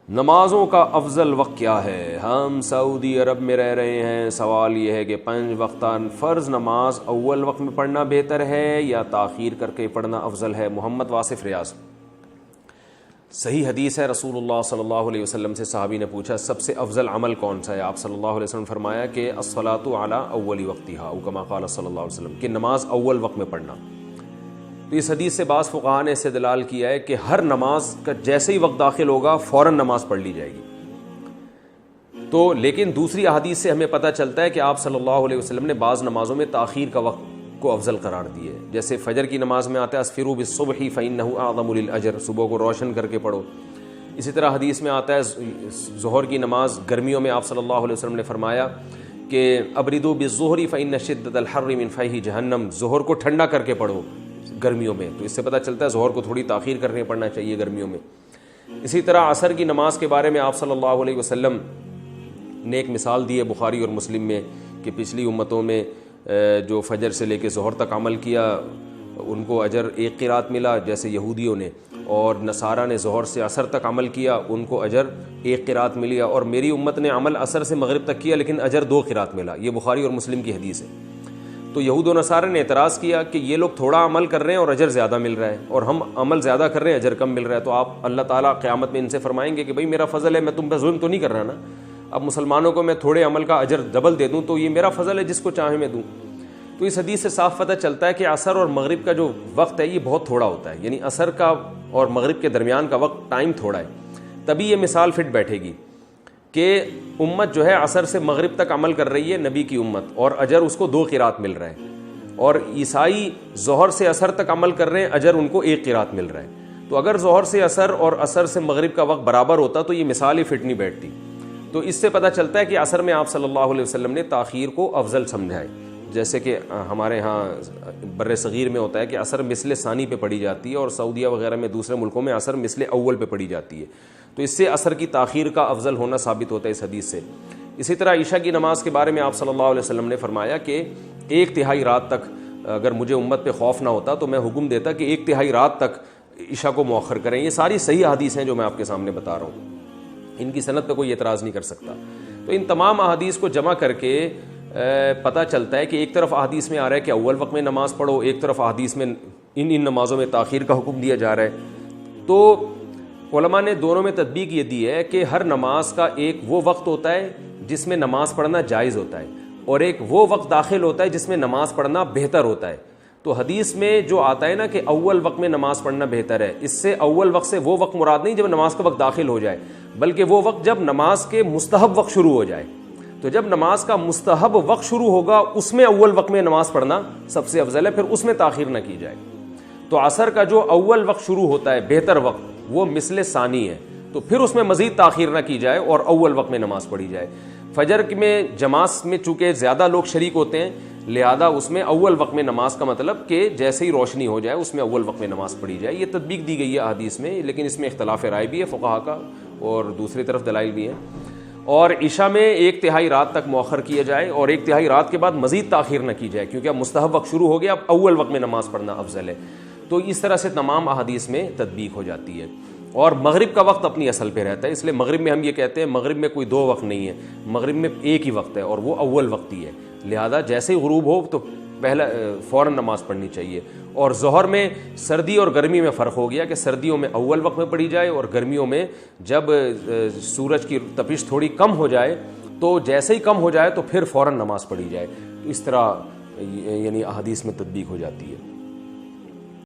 نمازوں کا افضل وقت کیا ہے؟ ہم سعودی عرب میں رہ رہے ہیں، سوال یہ ہے کہ 5 وقتہ فرض نماز اول وقت میں پڑھنا بہتر ہے یا تاخیر کر کے پڑھنا افضل ہے؟ محمد واصف ریاض۔ صحیح حدیث ہے، رسول اللہ صلی اللہ علیہ وسلم سے صحابی نے پوچھا سب سے افضل عمل کون سا ہے؟ آپ صلی اللہ علیہ وسلم نے فرمایا کہ الصلاۃ علی اول وقتہا او کما قال صلی اللہ علیہ وسلم، کہ نماز اول وقت میں پڑھنا۔ تو اس حدیث سے بعض فقہاء نے استدلال کیا ہے کہ ہر نماز کا جیسے ہی وقت داخل ہوگا فوراً نماز پڑھ لی جائے گی۔ تو لیکن دوسری احادیث سے ہمیں پتہ چلتا ہے کہ آپ صلی اللہ علیہ وسلم نے بعض نمازوں میں تاخیر کا وقت کو افضل قرار دی ہے، جیسے فجر کی نماز میں آتا ہے اسفروا بالصبح فإنه اعظم للأجر، صبح کو روشن کر کے پڑھو۔ اسی طرح حدیث میں آتا ہے ظہر کی نماز گرمیوں میں آپ صلی اللہ علیہ وسلم نے فرمایا کہ ابردوا بالظہر فإن شدۃ الحر من فیہ جہنم، ظہر کو ٹھنڈا کر کے پڑھو گرمیوں میں۔ تو اس سے پتہ چلتا ہے ظہر کو تھوڑی تاخیر کرنے پڑنا چاہیے گرمیوں میں۔ اسی طرح عصر کی نماز کے بارے میں آپ صلی اللہ علیہ وسلم نے ایک مثال دی ہے بخاری اور مسلم میں کہ پچھلی امتوں میں جو فجر سے لے کے ظہر تک عمل کیا ان کو اجر 1 قرات ملا جیسے یہودیوں نے، اور نصارہ نے ظہر سے عصر تک عمل کیا ان کو اجر 1 قرات ملی، اور میری امت نے عمل عصر سے مغرب تک کیا لیکن اجر 2 قرات ملا۔ یہ بخاری اور مسلم کی حدیث ہے۔ تو یہود و نصارہ نے اعتراض کیا کہ یہ لوگ تھوڑا عمل کر رہے ہیں اور اجر زیادہ مل رہا ہے، اور ہم عمل زیادہ کر رہے ہیں اجر کم مل رہا ہے، تو آپ اللہ تعالیٰ قیامت میں ان سے فرمائیں گے کہ بھئی میرا فضل ہے، میں تم پہ ظلم تو نہیں کر رہا نا، اب مسلمانوں کو میں تھوڑے عمل کا اجر ڈبل دے دوں تو یہ میرا فضل ہے، جس کو چاہے میں دوں۔ تو اس حدیث سے صاف پتہ چلتا ہے کہ عصر اور مغرب کا جو وقت ہے یہ بہت تھوڑا ہوتا ہے، یعنی عصر کا اور مغرب کے درمیان کا وقت ٹائم تھوڑا ہے۔ تبھی یہ مثال فٹ بیٹھے گی کہ امت جو ہے عصر سے مغرب تک عمل کر رہی ہے، نبی کی امت، اور اجر اس کو 2 قرات مل رہا ہے، اور عیسائی ظہر سے عصر تک عمل کر رہے ہیں، اجر ان کو 1 قرات مل رہا ہے۔ تو اگر ظہر سے عصر اور عصر سے مغرب کا وقت برابر ہوتا تو یہ مثال ہی فٹ نہیں بیٹھتی۔ تو اس سے پتہ چلتا ہے کہ عصر میں آپ صلی اللہ علیہ وسلم نے تاخیر کو افضل سمجھا ہے، جیسے کہ ہمارے ہاں بر صغیر میں ہوتا ہے کہ عصر مثل ثانی پہ پڑھی جاتی ہے، اور سعودیہ وغیرہ میں دوسرے ملکوں میں عصر مثل اول پہ پڑھی جاتی ہے۔ تو اس سے عصر کی تاخیر کا افضل ہونا ثابت ہوتا ہے اس حدیث سے۔ اسی طرح عشاء کی نماز کے بارے میں آپ صلی اللہ علیہ وسلم نے فرمایا کہ 1/3 رات تک اگر مجھے امت پہ خوف نہ ہوتا تو میں حکم دیتا کہ 1/3 رات تک عشاء کو مؤخر کریں۔ یہ ساری صحیح احادیث ہیں جو میں آپ کے سامنے بتا رہا ہوں، ان کی سند پہ کوئی اعتراض نہیں کر سکتا۔ تو ان تمام احادیث کو جمع کر کے پتہ چلتا ہے کہ ایک طرف احادیث میں آ رہا ہے کہ اول وقت میں نماز پڑھو، ایک طرف احادیث میں ان نمازوں میں تاخیر کا حکم دیا جا رہا ہے۔ تو علماء نے دونوں میں تطبیق یہ دی ہے کہ ہر نماز کا ایک وہ وقت ہوتا ہے جس میں نماز پڑھنا جائز ہوتا ہے، اور ایک وہ وقت داخل ہوتا ہے جس میں نماز پڑھنا بہتر ہوتا ہے۔ تو حدیث میں جو آتا ہے نا کہ اول وقت میں نماز پڑھنا بہتر ہے، اس سے اول وقت سے وہ وقت مراد نہیں جب نماز کا وقت داخل ہو جائے، بلکہ وہ وقت جب نماز کے مستحب وقت شروع ہو جائے۔ تو جب نماز کا مستحب وقت شروع ہوگا اس میں اول وقت میں نماز پڑھنا سب سے افضل ہے، پھر اس میں تاخیر نہ کی جائے۔ تو عصر کا جو اول وقت شروع ہوتا ہے بہتر وقت وہ مثل ثانی ہے، تو پھر اس میں مزید تاخیر نہ کی جائے اور اول وقت میں نماز پڑھی جائے۔ فجر میں جماعت میں چونکہ زیادہ لوگ شریک ہوتے ہیں لہذا اس میں اول وقت میں نماز کا مطلب کہ جیسے ہی روشنی ہو جائے اس میں اول وقت میں نماز پڑھی جائے۔ یہ تطبیق دی گئی ہے حدیث میں، لیکن اس میں اختلاف رائے بھی ہے فقہا کا اور دوسری طرف دلائل بھی ہیں۔ اور عشاء میں 1/3 رات تک مؤخر کیا جائے اور 1/3 رات کے بعد مزید تاخیر نہ کی جائے، کیونکہ اب مستحب وقت شروع ہو گیا، اب اول وقت میں نماز پڑھنا افضل ہے۔ تو اس طرح سے تمام احادیث میں تطبیق ہو جاتی ہے۔ اور مغرب کا وقت اپنی اصل پہ رہتا ہے، اس لیے مغرب میں ہم یہ کہتے ہیں مغرب میں کوئی 2 وقت نہیں ہے، مغرب میں ایک ہی وقت ہے اور وہ اول وقت ہی ہے، لہذا جیسے ہی غروب ہو تو پہلا فوراً نماز پڑھنی چاہیے۔ اور ظہر میں سردی اور گرمی میں فرق ہو گیا کہ سردیوں میں اول وقت میں پڑھی جائے اور گرمیوں میں جب سورج کی تپش تھوڑی کم ہو جائے تو جیسے ہی کم ہو جائے تو پھر فوراً نماز پڑھی جائے۔ اس طرح یعنی احادیث میں تطبیق ہو جاتی ہے۔